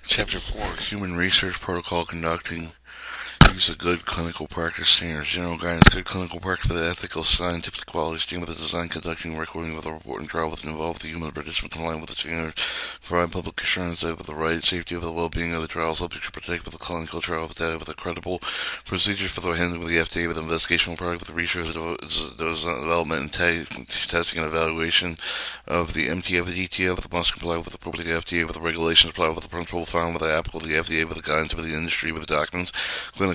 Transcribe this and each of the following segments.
Chapter 4 Human Research Protocol Conducting Use of Good Clinical Practice Standards. General guidance. Good clinical practice for the ethical, scientific quality standard of the design, conducting, recording with the reporting trial with involve the human participant in line with the standards. Provide public assurance of the right safety of the well-being of the trial. Subject to protect with the clinical trial with data with a credible procedures for the handling with the FDA with investigational product with the research development and testing and evaluation of the MTA of the DTA with the must comply with the appropriate FDA with the regulations apply with the principle found with the applicable to the FDA with the guidance of the industry with the documents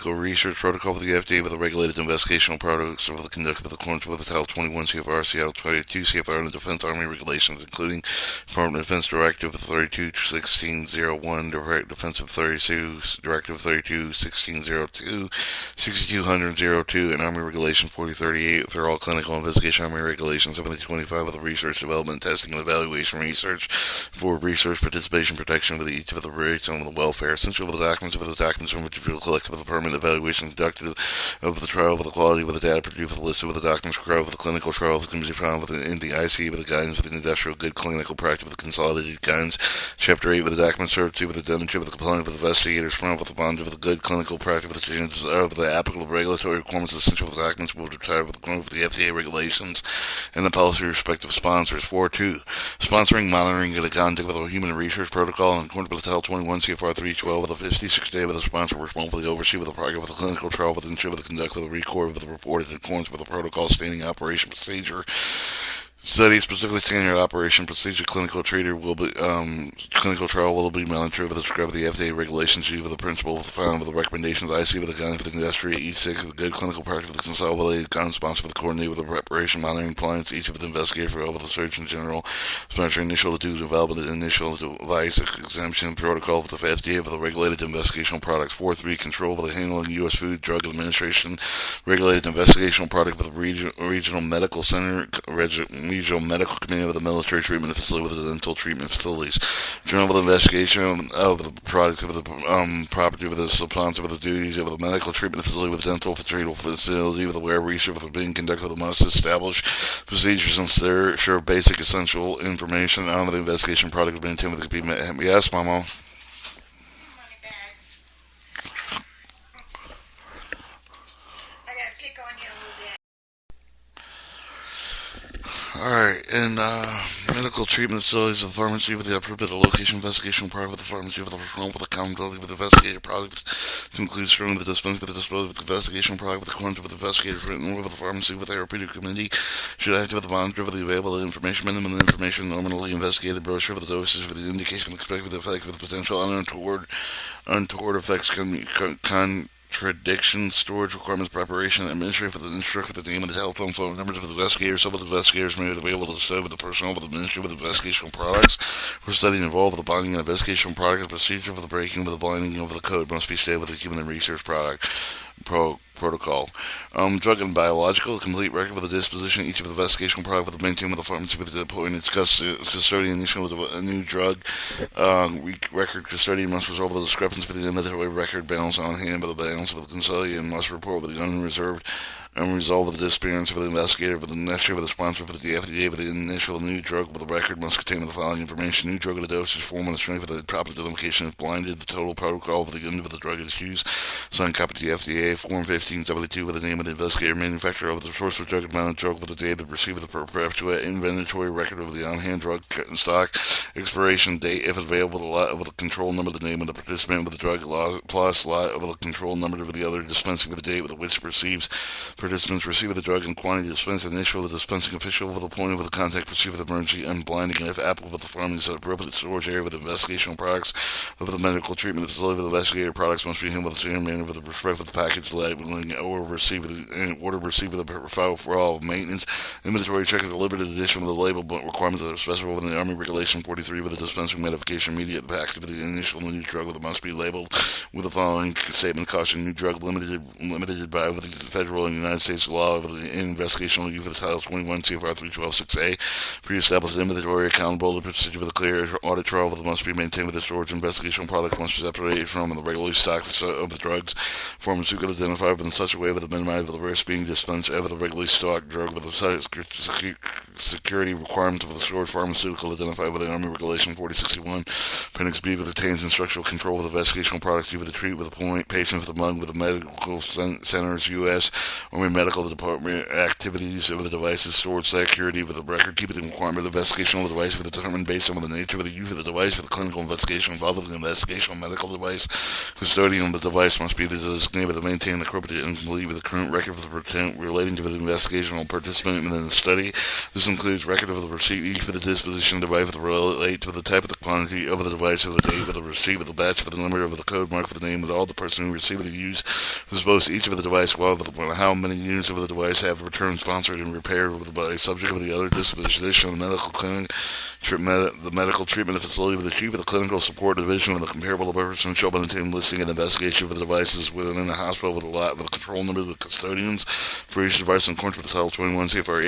clinical research protocol with the FDA with the regulated investigational products of the conduct of accordance with the Title 21 CFR, Title 22 CFR, and the Defense Army regulations, including Department of Defense Directive 321601, Defensive 32 Directive 321602, 620002, and Army Regulation 4038. They're all clinical investigation Army Regulations 7025 with the research, development, testing, and evaluation research for research participation protection with each of the rates on the welfare. Essential of the documents from which you feel collected with the permanent evaluation conducted of the trial with the quality with the data produced with the list of the documents required with the clinical trial that can be found within the IC with the guidance with the industrial good clinical practice with the consolidated guidance. Chapter 8 with the document certitude with the demonstration with the compliance with the investigators found with the bond with the good clinical practice with the changes of the applicable regulatory requirements essential with the documents will be retired with the FDA regulations and the policy respective sponsors. 4.2 Sponsoring, monitoring, and the conduct of a human research protocol in accordance with Title 21 CFR 312 with a 56-day with the sponsor responsible for the oversee with the progress with the clinical trial with the ensure with the conduct with the record with the reported in accordance with the protocol standing operation procedure. Study specifically standard operation procedure clinical clinical trial will be monitored with the script of the FDA regulations with the principle of the found with the recommendations IC with the guidance for the industry E6 with the good clinical practice with the consolidated guidance sponsor with the coordinate with the preparation monitoring compliance each of the investigators with the Surgeon General sponsor initial to development initial device exemption protocol with the FDA with the regulated investigational products. 4.3 Control with the handling U.S. Food Drug Administration regulated investigational product with the regional medical center regional medical committee of the military treatment facility with the dental treatment facilities. Journal of the investigation of the product of the property of the sponsor of the duties of the medical treatment facility with the dental treatment facility with the where research with the being conducted with the must establish procedures and share basic essential information on the investigation product maintained with the people. Yes, Mama. Alright, in medical treatment facilities, the pharmacy with the appropriate location investigation part with the pharmacy with the performance with accountability with the investigative product to include strong with the dispense with the disposal with the investigation product with the quantity with the investigative written with the pharmacy with the therapeutic committee should act with the monitor with the available information, minimum information, normally investigated brochure with the doses with the indication expected effect with the potential untoward effects contradiction, storage requirements, preparation, administrative with the instructor with the name of the telephone phone numbers of the investigators. Some of the investigators may be able to study with the personnel with the ministry with investigational products. For studying involved with the binding of investigational product, the procedure for the breaking with the blinding of the code must be stayed with the human research product. Protocol. Drug and biological, complete record with the disposition each of the investigational product with the maintain with the pharmacy with the point its custodian initial with a new drug record custodian must resolve the discrepancy for the inventory record balance on hand by the balance of the custodian must report with the unresolved with the disappearance of the investigator with the necessary with the sponsor for the FDA with the initial new drug with the record must contain the following information: new drug with the dosage form and the strength of the proper identification is blinded, the total protocol with the end of the drug is used, signed copy to the FDA, form 1572 with the name of the investigator, manufacturer of the source of drug, amount of drug with the date of receipt of the perpetuate inventory record of the on-hand drug stock, expiration date if available, the lot of the control number, the name of the participant with the drug plus lot of the control number of the other dispensing with the date with which receives participants receive the drug and quantity dispensed, initial the dispensing official with the point of the contact receive with emergency and blinding and if applicable with the pharmacy appropriate storage area with investigational products of the medical treatment facility with investigator products must be handled with the same manner with respect to the package labeling or receive with the file for all maintenance inventory check is a limited edition with the label requirements that are specified within the Army Regulation 43 with the dispensing medication immediate package with the initial new drug with must be labeled with the following statement: caution, new drug limited by with the federal and United United States law of the investigational review for the Title 21 CFR 312.6a. Pre-established inventory accountable. The procedure for the clear audit trial must be maintained with the storage investigational product must be separated from the regularly stocked of the drugs. Pharmaceutical identified in such a way with the minimize the risk being dispensed of the regularly stocked drug with the security requirements of the storage pharmaceutical identified with the Army Regulation 4061. Appendix B with attains instructional control of the investigational products used to treat with the patients with the mug with the medical centers U.S. Army Medical Department activities of the devices stored security with the record keeping requirement of the investigational device for the determined based on the nature of the use of the device for the clinical investigation involved with the investigational medical device. Custodian of the device must be the designated to maintain the appropriate and complete with the current record of the pretend relating to the investigational participant in the study. This includes record of the receipt for the disposition device with the relate to the type of the quantity of the device of the date of the receipt of the batch for the number of the code mark for the name of all the person who received the use dispose each of the device while how many units of the device have returned sponsored and repaired by subject of the other disposition of the medical clinic the medical treatment facility with the chief of the clinical support division of the comparable person shall maintain listing and investigation of the devices within the hospital with a control number of the custodians for each device in accordance with the Title 21 CFR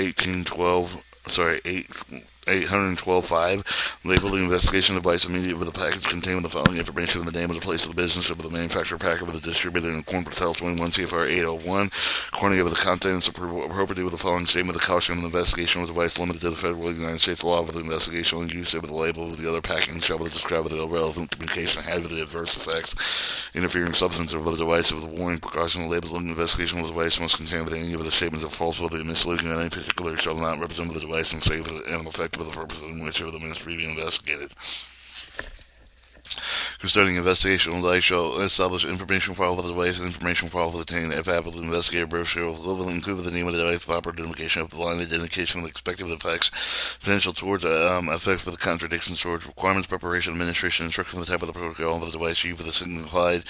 812.5, label the investigation device immediately with the package containing the following information of the name of the place of the business of the manufacturer packet with the distributor in accordance with Title 21 CFR 801, quantity of the contents appropriately with the following statement of the caution of the investigation of the device limited to the federal United States law of the investigation and use of the label of the other packaging shall be described with the relevant communication had with the adverse effects, interfering substance of the device of the warning precaution the label of the investigation of the device must contain with any of the statements of falsehood the misleading in any particular shall not represent the device and save and effect for the purpose in which the ministry be investigated. Custodian investigational device shall establish information file for the device and information file for the obtained if applicable investigator brochure will include the name of the device, proper identification of the line identification of the expected effects, potential towards effects for the contradiction storage requirements, preparation, administration, instruction for the type of the protocol of the device used for the signified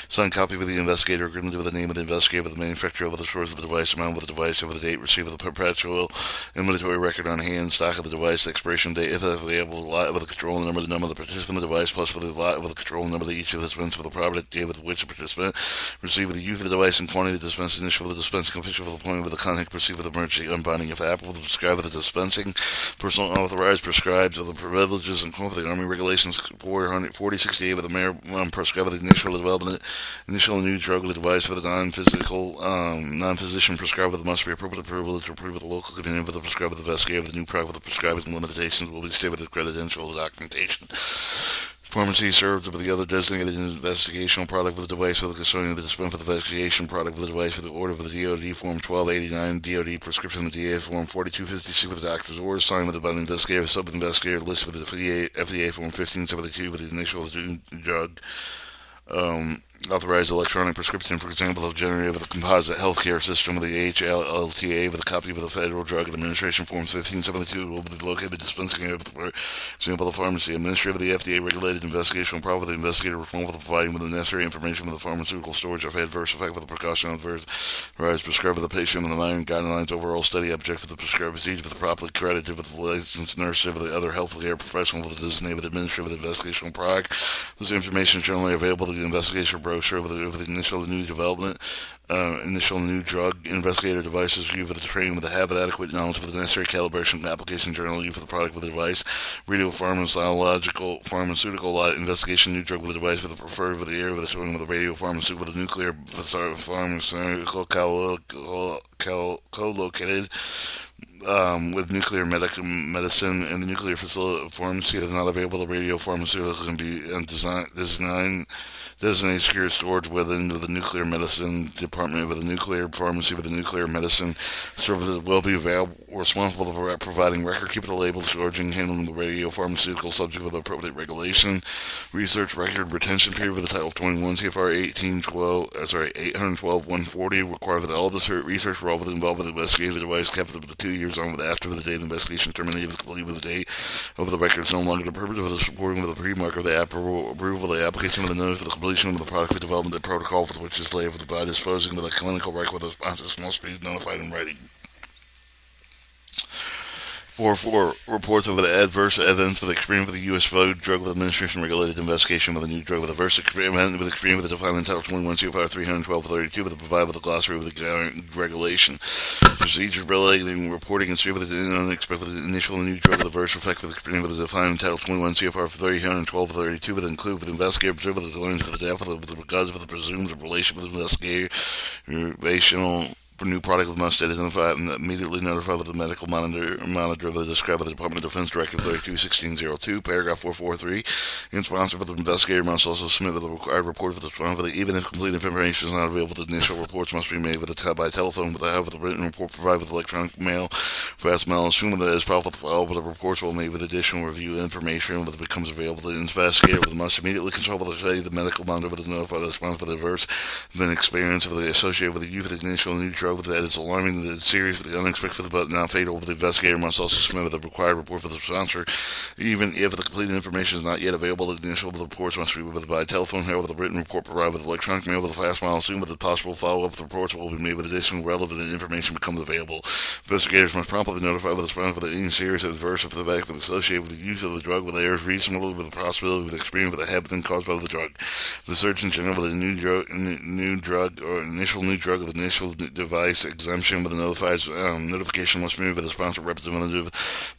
signed copy with the investigator agreement with the name of the investigator with the manufacturer of the source of the device, amount of the device, over the date received of the perpetual inventory record on hand, stock of the device, the expiration date, if available, lot with the control number, the number of the participant of the device, plus for the lot with the control number of each of the participants for the property date with which the participant received the use of the device and quantity of the dispensing initial of the dispensing official for the point with the contact perceived with emergency unbinding if applicable to describe the dispensing personal authorized prescribed of the privileges and of the Army Regulations 4068 with the mayor prescribed the initial development initial new drug of the device for the non-physician prescribed with must be appropriate privilege or approve of the local community with the prescribed with the investigator of the new product with the prescribed and limitations will be stated with the credential documentation. Pharmacy served with the other designated investigational product with the device for the custodian of the dispense for the investigation product with the device for the order for the DOD Form 1289, DOD prescription of the DA Form 4256 with the doctor's order signed with the investigator, sub-investigator list with the FDA Form 1572 with the initial of the drug. Authorized electronic prescription, for example, of generated with a composite healthcare system with the HLLTA with a copy of the Federal Drug Administration Form 1572 will be located dispensing of, for example, the pharmacy. Administrator of the FDA regulated investigational problem with the investigator responsible for providing with the necessary information with the pharmaceutical storage of adverse effect with the precaution of adverse prescribed with the patient and the iron guidelines overall study objective of the prescribed procedure with the properly credited with the licensed nurse of the other healthcare professional with the designated administrator of the investigational product. This information is generally available to the investigation brochure of the initial new development, initial new drug investigator devices review for the training with the habit adequate knowledge of the necessary calibration and application journal review for the product with the device, radio pharmaceutical investigation new drug with the device with the preferred with the air with the showing with the radio pharmaceutical with the nuclear pharmaceutical co-located with nuclear medicine and the nuclear pharmacy is not available. The radio pharmaceutical can be designated secure storage within the nuclear medicine department with the nuclear pharmacy with the nuclear medicine services will be responsible for providing record keeping the label storage and handling the radio pharmaceutical subject with appropriate regulation. Research record retention period for the Title 21 CFR 812.140 require that all the research involved with the investigative device kept for the 2 years on with after the date of investigation terminated with complete with the date of the record is no longer the purpose of the supporting with the pre-mark of the approval of the application of the notice for the completion of the product development the protocol with which is laid by disposing of the clinical record with the sponsors must be notified in writing. 4 reports of the adverse evidence for the experience with the U.S. Food, Drug Administration regulated investigation of a new drug with adverse experience with the defined in Title 21 CFR 312-32 with the provide with a glossary with the regulation. Procedures relating reporting and with the unexpected initial new drug with adverse effect with the experience with the defined in Title 21 CFR 312-32 with include with investigator observer with the learnings with the depth with regards with the presumed relation with the investigational for new product must identify and immediately notify with the medical monitor of the described by the Department of Defense Directive 32-1602, paragraph 443. In sponsor of the investigator must also submit with the required report for the sponsor. Even if complete information is not available, the initial reports must be made by telephone, with the written report provided with electronic mail, fast mail, assuming that it is probable to file, but the reports will be made with additional review information when it becomes available. The investigator must immediately consult with the medical monitor with the notify the sponsor for the adverse experience of the associated with the use of the initial new drug with that is alarming, the serious, the unexpected, but not fatal. The investigator must also submit with the required report for the sponsor. Even if the completed information is not yet available, the initial reports must be by telephone, however, the written report provided with electronic mail with a fast mail, assumed with the possible follow-up reports will be made with additional relevant information becomes available. Investigators must promptly notify with the sponsor that any serious adverse effect associated with the use of the drug with errors reasonable with the possibility of the experience with the habit caused by the drug. The Surgeon General with a new drug or initial new drug with initial device exemption with a notification must be made by the sponsor representative.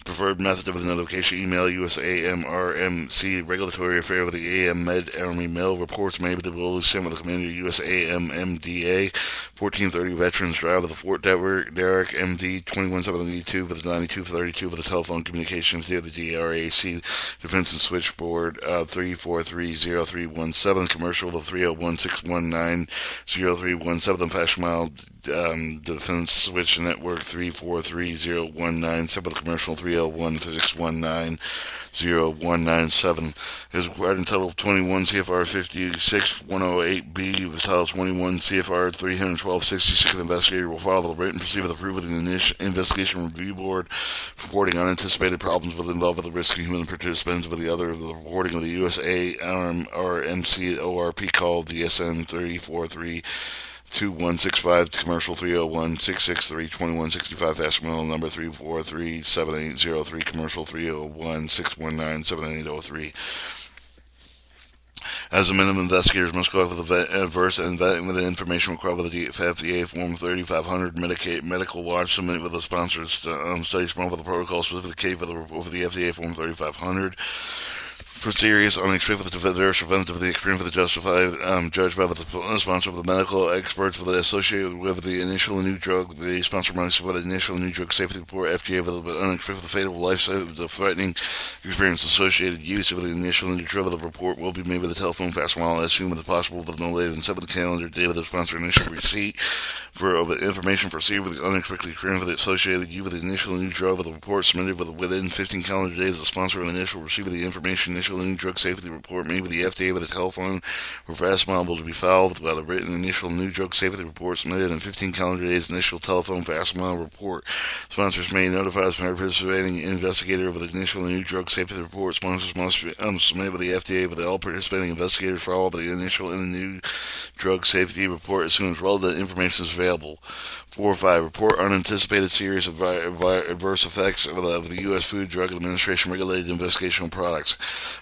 Preferred method of the notification: email USAMRMC Regulatory Affair with the AM Med Army Mail. Reports made with the sent with the Commander USAMMDA 1430 Veterans Drive with the Fort Derrick MD 2172 with the 9232 with the telephone communications via the DRAC Defense and Switchboard 3430317 commercial the 301-619-0317 Fashion Mile Defense Switch Network 3430197 separate commercial 301-619-0197 is required in Title 21 CFR 56108B with Title 21 CFR 312-66. The investigator will follow the written procedure with approval of the Investigation Review Board reporting unanticipated problems with involved with the risk of human participants with the reporting of the USA RMC ORP call DSN 343 2165 commercial 301-663-2165 fast mail number 343-7803 commercial 301-619-7803. As a minimum, investigators must go with the adverse and with the information required with the FDA Form 3500 medical watch submitted with the sponsored studies from the protocol specifically for the FDA Form 3500. For serious, unexpected, adverse events of the experience with the justified, judged by the sponsor of the medical experts with the associated with the initial new drug, the sponsor must with the initial new drug safety report, FDA with the unexpected fatal life-threatening experience associated use of the initial new drug. The report will be made with a telephone fast while assuming as possible with no later than 7 calendar day with the sponsor initial receipt for the information received with the unexpected experience with the associated use with the initial new drug. With the report submitted within 15 calendar days, the sponsor of the initial receipt of the information initial new drug safety report made with the FDA with a telephone or fast mobile to be filed by the written initial new drug safety report submitted in 15 calendar days initial telephone fast mobile report. Sponsors may notify the participating investigator of the initial new drug safety report. Sponsors must submit with the FDA with all participating investigators for all of the initial and the new drug safety report as soon as relevant information is available. 4 or 5. Report unanticipated serious adverse effects of the U.S. Food Drug Administration regulated investigational products.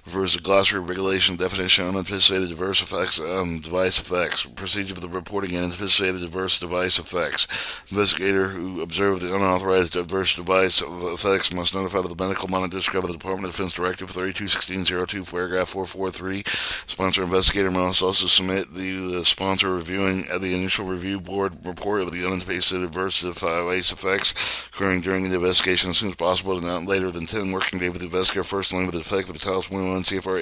Refers to glossary regulation definition unanticipated adverse effects, device effects. Procedure for the reporting unanticipated adverse device effects. Investigator who observed the unauthorized adverse device effects must notify the medical monitor described by the Department of Defense Directive 32-1602, paragraph 443. Sponsor investigator must also submit the sponsor reviewing the initial review board report of the unanticipated adverse device effects occurring during the investigation as soon as possible and not later than 10 working days with the investigator first line with the effect of the Title 21 CFR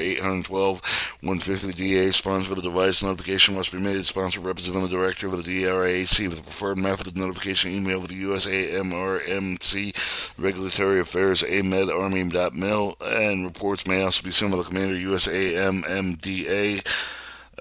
812-150 DA. Sponsor for the device notification must be made. Sponsor representing the director of the DRAC with the preferred method of notification email with the USAMRMC Regulatory Affairs AMED Army.mil and reports may also be sent to the Commander USAMMDA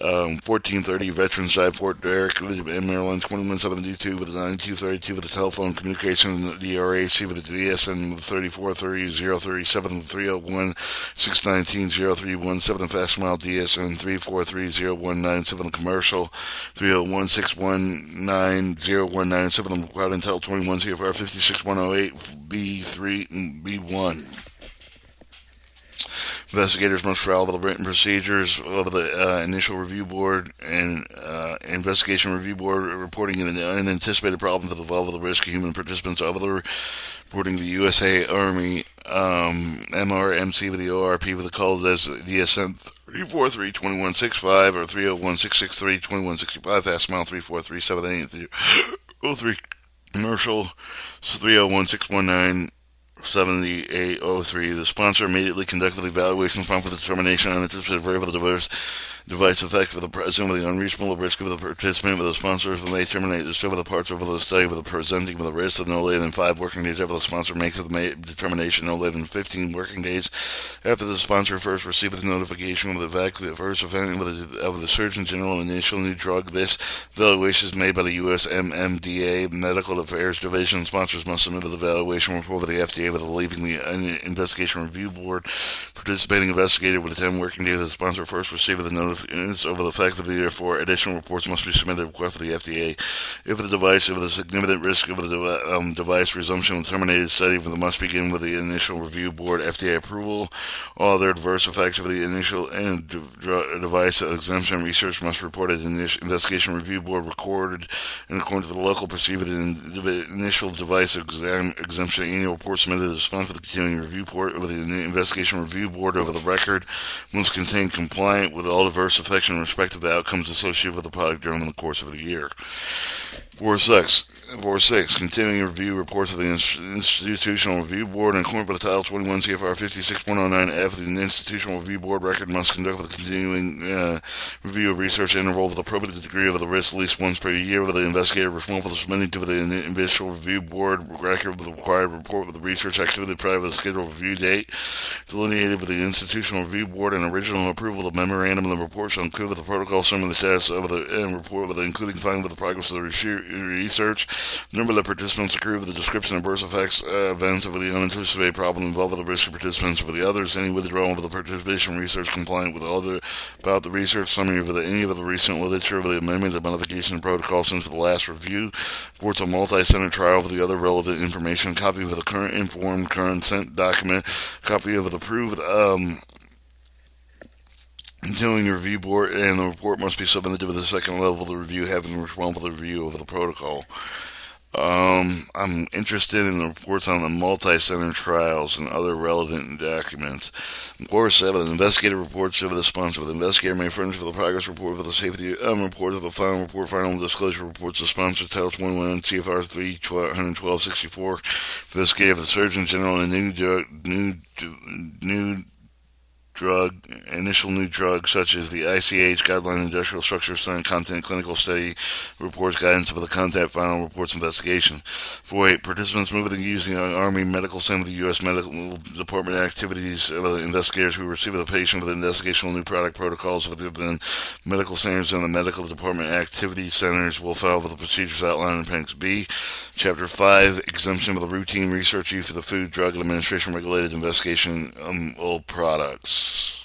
1430 Veterans Drive, Fort Derrick, in Maryland, 2172 with a 9232 with a telephone communication, the RAC with a DSN with 343037 with 301 619 0317, Fast Mile DSN 3430197, commercial 301 619 0197, Cloud Intel 21 CFR 56108 B3 B1. Investigators must follow the written procedures of the initial review board and investigation review board, reporting an unanticipated problem to the level of the risk of human participants of the reporting the USA Army MRMC with the ORP with the call as DSM 343-2165 or 301-663-2165, Fast Mile 343-780-03, commercial 301-619 7803. The sponsor immediately conducted the evaluation prompt with determination on anticipated variable device effect with the present with the unreasonable risk of the participant with the sponsor may terminate the scope of the parts of the study with the presenting with a risk of no later than 5 working days after the sponsor makes the determination, no later than 15 working days after the sponsor first received the notification of the fact the first event of the Surgeon General initial new drug. This evaluation is made by the U.S. MMDA Medical Affairs Division. Sponsors must submit the evaluation report with the FDA with leaving the investigation review board. Participating investigator with 10 working days the sponsor first received the notification over the fact that therefore additional reports must be submitted request for the FDA. If the significant risk of the device resumption terminated study must begin with the initial review board FDA approval. All other adverse effects of the initial device exemption research must report at the investigation review board recorded in accordance with the local procedure. The initial device exemption annual report submitted to the sponsor for the continuing review report of the investigation review board over the record must contain compliant with all adverse effects in respect of the outcomes associated with the product during the course of the year. 4.6. Continuing review reports of the Institutional Review Board in accordance with Title 21 CFR 56.109F. The Institutional Review Board record must conduct the continuing review of research interval with a probative degree of the risk at least once per year, with the investigator responsible for submitting to the Initial Review Board record with the required report with the research activity prior to the scheduled review date, delineated with the Institutional Review Board, and original approval of the memorandum and the report shall include with the protocol summary the status of the report with including finding with the progress of the research, the number of participants accrued with the description of adverse effects, events of the unanticipated problem involved with the risk of participants for the others, any withdrawal of the participation research compliant with all about the research summary of any of the recent literature of the amendments and modification of protocol since the last review, reports a multi-center trial with the other relevant information, copy of the current informed consent document, copy of the approved continuing review board, and the report must be submitted to the second level of the review, having responsible review of the protocol. I'm interested in the reports on the multi-center trials and other relevant documents. 4.7. Investigative reports of the sponsor. The investigator may furnish for the progress report for the safety report of the final report, final disclosure reports of the sponsor, Title 21 CFR 31264. Investigator of the Surgeon General and initial new drug, such as the ICH guideline, industrial structure, study, content, clinical study reports, guidance for the content, final reports, investigation. 4.8. Participants moving and using the Army Medical Center of the U.S. Medical Department activities of the investigators who receive the patient with investigational new product protocols within medical centers and the medical department activity centers will follow with the procedures outlined in Appendix B. Chapter 5. Exemption of the routine research use of the Food, Drug Administration regulated investigation of products.